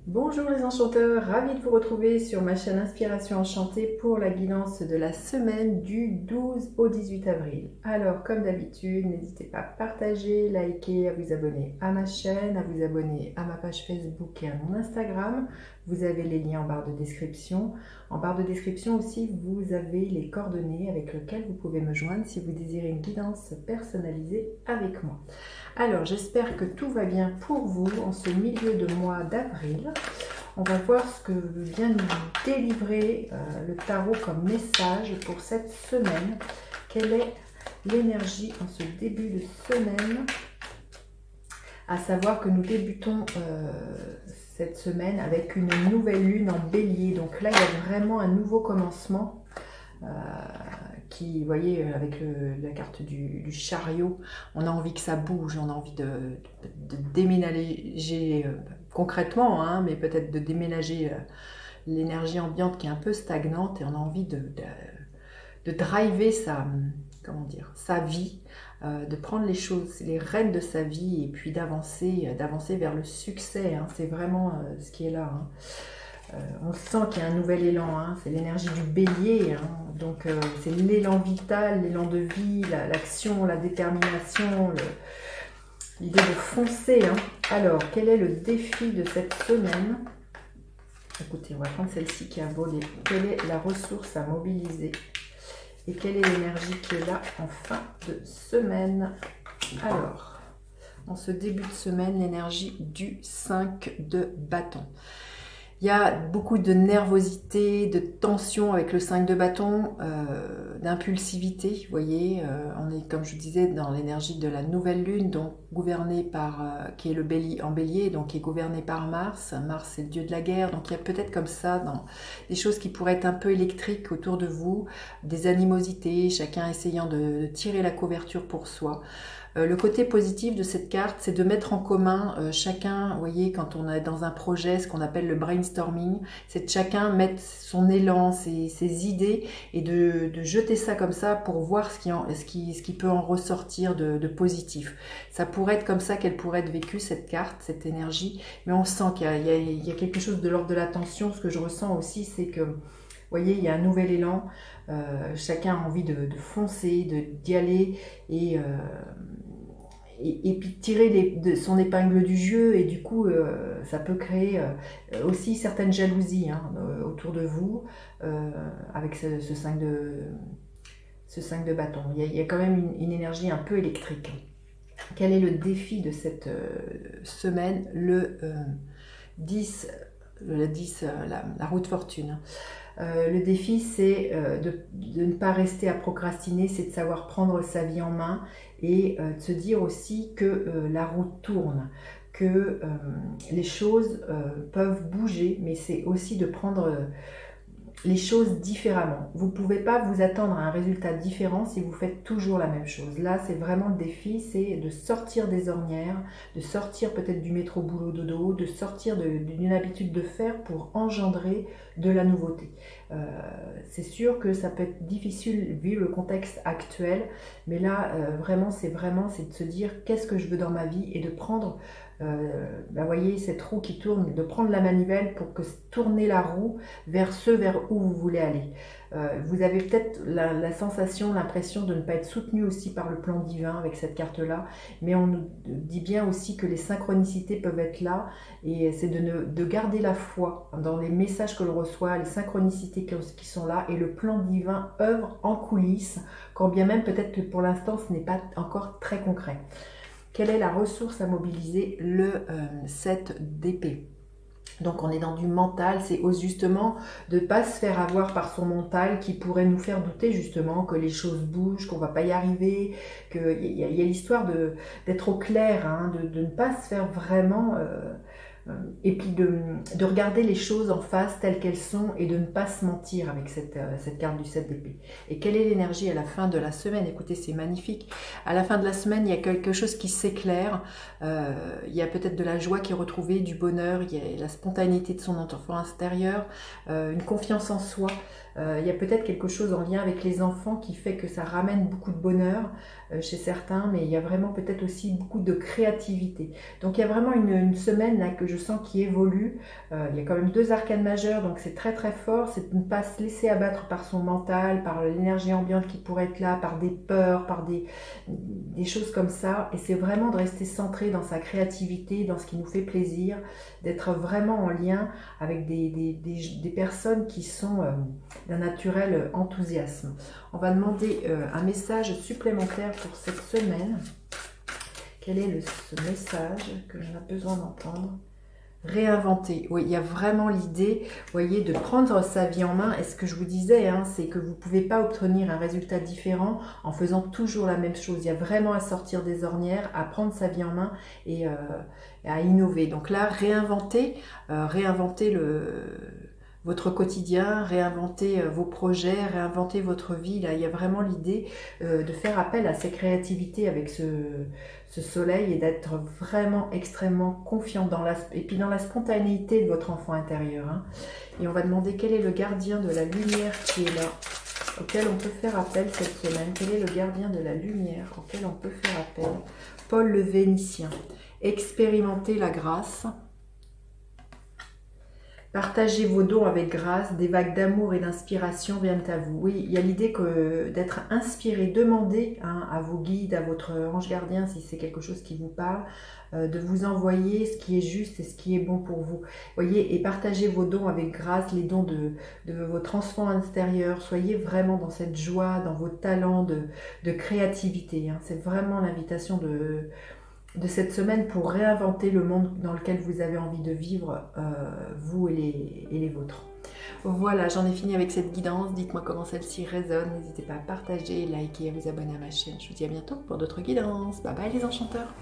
Bonjour les enchanteurs, ravi de vous retrouver sur ma chaîne Inspiration Enchantée pour la guidance de la semaine du 12 au 18 avril. Alors comme d'habitude, n'hésitez pas à partager, liker, à vous abonner à ma chaîne, à vous abonner à ma page Facebook et à mon Instagram. Vous avez les liens en barre de description. En barre de description aussi, vous avez les coordonnées avec lesquelles vous pouvez me joindre si vous désirez une guidance personnalisée avec moi. Alors, j'espère que tout va bien pour vous en ce milieu de mois d'avril. On va voir ce que vient nous délivrer le tarot comme message pour cette semaine. Quelle est l'énergie en ce début de semaine? À savoir que nous débutons cette semaine avec une nouvelle lune en bélier. Donc là, il y a vraiment un nouveau commencement. Qui, vous voyez, avec la carte du chariot, on a envie que ça bouge, on a envie de déménager concrètement, hein, mais peut-être de déménager l'énergie ambiante qui est un peu stagnante, et on a envie de driver comment dire, sa vie, de prendre les choses, les rênes de sa vie, et puis d'avancer vers le succès, hein. C'est vraiment ce qui est là, hein. On sent qu'il y a un nouvel élan, hein. C'est l'énergie du bélier, hein. Donc c'est l'élan vital, l'élan de vie, l'action, la détermination, l'idée de foncer, hein. Alors, quel est le défi de cette semaine? Écoutez, on va prendre celle-ci qui a volé. Quelle est la ressource à mobiliser? Et quelle est l'énergie qui est là en fin de semaine? Alors, en ce début de semaine, l'énergie du 5 de bâton. Il y a beaucoup de nervosité, de tension avec le 5 de bâton, d'impulsivité, vous voyez, on est, comme je disais, dans l'énergie de la nouvelle lune, donc gouvernée par, qui est le bélier en bélier, donc qui est gouvernée par Mars. Mars, c'est le dieu de la guerre, donc il y a peut-être comme ça des choses qui pourraient être un peu électriques autour de vous, des animosités, chacun essayant de tirer la couverture pour soi. Le côté positif de cette carte, c'est de mettre en commun chacun, vous voyez, quand on est dans un projet, ce qu'on appelle le brainstorming, c'est de chacun mettre son élan, ses idées, et de jeter ça comme ça pour voir ce qui peut en ressortir de positif. Ça pourrait être comme ça qu'elle pourrait être vécue, cette carte, cette énergie, mais on sent qu'il y a quelque chose de l'ordre de la tension. Ce que je ressens aussi, c'est que, vous voyez, il y a un nouvel élan, chacun a envie de foncer, d'y aller, et puis tirer son épingle du jeu, et du coup ça peut créer aussi certaines jalousies, hein, autour de vous, avec ce 5 de bâton. Il y a quand même une énergie un peu électrique. Quel est le défi de cette semaine? Le 10, la roue de fortune. Le défi, c'est de ne pas rester à procrastiner, c'est de savoir prendre sa vie en main, et de se dire aussi que la roue tourne, que les choses peuvent bouger, mais c'est aussi de prendre les choses différemment. Vous ne pouvez pas vous attendre à un résultat différent si vous faites toujours la même chose. Là, c'est vraiment le défi, c'est de sortir des ornières, de sortir peut-être du métro boulot dodo, de sortir d'une habitude de faire pour engendrer de la nouveauté. C'est sûr que ça peut être difficile vu le contexte actuel, mais là, c'est de se dire qu'est-ce que je veux dans ma vie, et de prendre voyez, cette roue qui tourne, de prendre la manivelle pour tourner la roue vers où vous voulez aller. Vous avez peut-être la sensation, l'impression de ne pas être soutenu aussi par le plan divin avec cette carte-là, mais on nous dit bien aussi que les synchronicités peuvent être là, et c'est de garder la foi dans les messages que l'on reçoit, les synchronicités qui sont là, et le plan divin œuvre en coulisses, quand bien même peut-être que pour l'instant ce n'est pas encore très concret. Quelle est la ressource à mobiliser? Le 7 d'épée. Donc on est dans du mental, c'est justement de ne pas se faire avoir par son mental qui pourrait nous faire douter justement que les choses bougent, qu'on ne va pas y arriver, qu'il y a l'histoire d'être au clair, hein, de ne pas se faire vraiment... et puis de regarder les choses en face telles qu'elles sont, et de ne pas se mentir avec cette carte du 7 d'épée. Et quelle est l'énergie à la fin de la semaine? Écoutez, c'est magnifique. À la fin de la semaine, il y a quelque chose qui s'éclaire. Il y a peut-être de la joie qui est retrouvée, du bonheur, il y a la spontanéité de son enfant intérieur, une confiance en soi. Il y a peut-être quelque chose en lien avec les enfants qui fait que ça ramène beaucoup de bonheur chez certains, mais il y a vraiment peut-être aussi beaucoup de créativité. Donc il y a vraiment une semaine là que je je sens qui évolue. Il y a quand même 2 arcanes majeures, donc c'est très très fort. C'est de ne pas se laisser abattre par son mental, par l'énergie ambiante qui pourrait être là, par des peurs, par des choses comme ça. Et c'est vraiment de rester centré dans sa créativité, dans ce qui nous fait plaisir, d'être vraiment en lien avec des personnes qui sont d'un naturel enthousiasme. On va demander un message supplémentaire pour cette semaine. Quel est ce message que l'on a besoin d'entendre? Réinventer. Oui, il y a vraiment l'idée, vous voyez, de prendre sa vie en main. Et ce que je vous disais, hein, c'est que vous ne pouvez pas obtenir un résultat différent en faisant toujours la même chose. Il y a vraiment à sortir des ornières, à prendre sa vie en main et à innover. Donc là, réinventer, votre quotidien, réinventer vos projets, réinventer votre vie. Là, il y a vraiment l'idée de faire appel à ces créativités avec ce soleil et d'être vraiment extrêmement confiant dans et puis dans la spontanéité de votre enfant intérieur. Hein. Et on va demander quel est le gardien de la lumière qui est là, auquel on peut faire appel cette semaine. Quel est le gardien de la lumière auquel on peut faire appel? Paul le Vénitien. Expérimentez la grâce. Partagez vos dons avec grâce, des vagues d'amour et d'inspiration viennent à vous. Oui, il y a l'idée d'être inspiré, demandez à vos guides, à votre ange gardien, si c'est quelque chose qui vous parle, de vous envoyer ce qui est juste et ce qui est bon pour vous. Voyez, et partagez vos dons avec grâce, les dons de votre enfant intérieur. Soyez vraiment dans cette joie, dans vos talents de créativité. Hein. C'est vraiment l'invitation de cette semaine pour réinventer le monde dans lequel vous avez envie de vivre, vous et les vôtres. Voilà, j'en ai fini avec cette guidance. Dites-moi comment celle-ci résonne. N'hésitez pas à partager, liker et à vous abonner à ma chaîne. Je vous dis à bientôt pour d'autres guidances. Bye bye les enchanteurs.